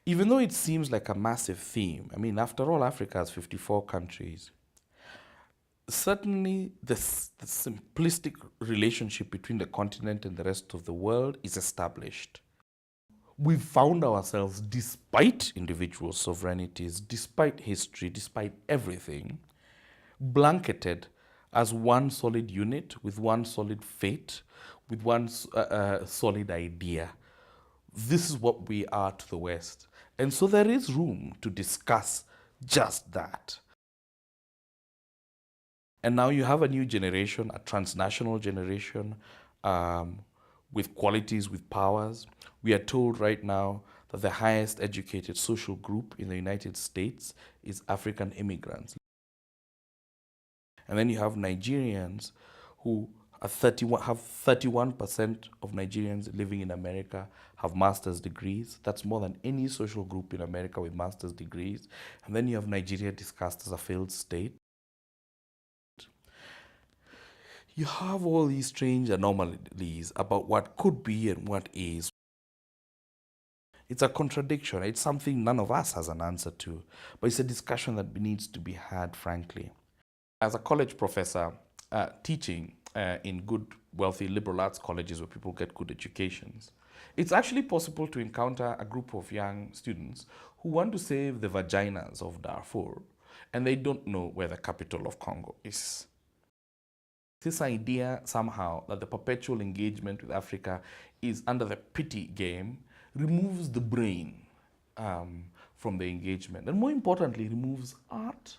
Even though it seems like a massive theme, I mean, after all, Africa has 54 countries. Certainly, the simplistic relationship between the continent and the rest of the world is established. We've found ourselves, despite individual sovereignties, despite history, despite everything, blanketed as one solid unit with one solid fate, with one solid idea. This is what we are to the West. And so there is room to discuss just that. And now you have a new generation, a transnational generation, with qualities, with powers. We are told right now that the highest educated social group in the United States is African immigrants. And then you have Nigerians who are 31% of Nigerians living in America have master's degrees. That's more than any social group in America with master's degrees. And then you have Nigeria discussed as a failed state. You have all these strange anomalies about what could be and what is. It's a contradiction. It's something none of us has an answer to, but it's a discussion that needs to be had, frankly. As a college professor, teaching in good, wealthy, liberal arts colleges where people get good educations, it's actually possible to encounter a group of young students who want to save the vaginas of Darfur, and they don't know where the capital of Congo is. This idea somehow that the perpetual engagement with Africa is under the pity game removes the brain from the engagement, and more importantly, removes art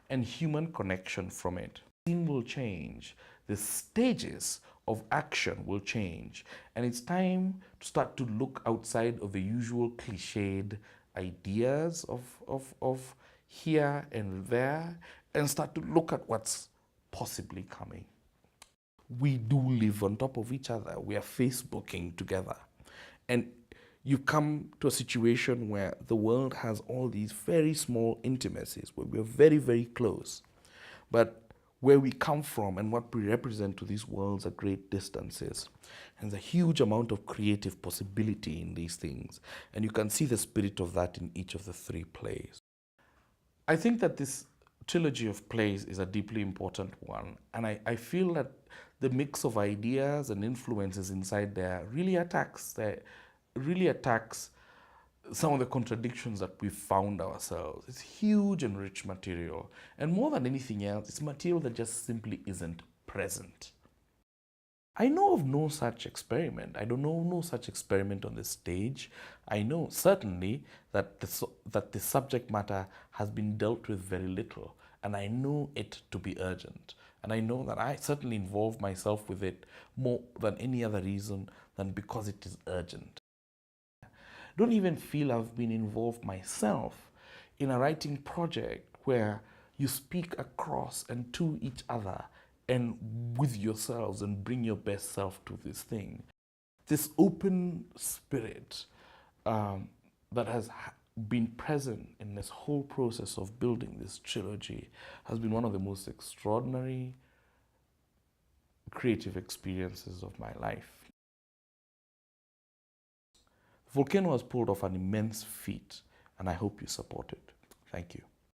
and human connection from it. The scene will change, the stages of action will change, and it's time to start to look outside of the usual cliched ideas of here and there, and start to look at what's possibly coming. We do live on top of each other. We are Facebooking together. And you come to a situation where the world has all these very small intimacies, where we're very, very close. But where we come from and what we represent to these worlds are great distances. And there's a huge amount of creative possibility in these things. And you can see the spirit of that in each of the three plays. I think that this trilogy of plays is a deeply important one. And I feel that the mix of ideas and influences inside there really attacks some of the contradictions that we've found ourselves. It's huge and rich material. And more than anything else, it's material that just simply isn't present. I know of no such experiment. I don't know no such experiment on the stage. I know certainly that the subject matter has been dealt with very little, and I know it to be urgent. And I know that I certainly involve myself with it more than any other reason than because it is urgent. I don't even feel I've been involved myself in a writing project where you speak across and to each other and with yourselves and bring your best self to this thing. This open spirit that has been present in this whole process of building this trilogy has been one of the most extraordinary creative experiences of my life. Volcano has pulled off an immense feat, and I hope you support it. Thank you.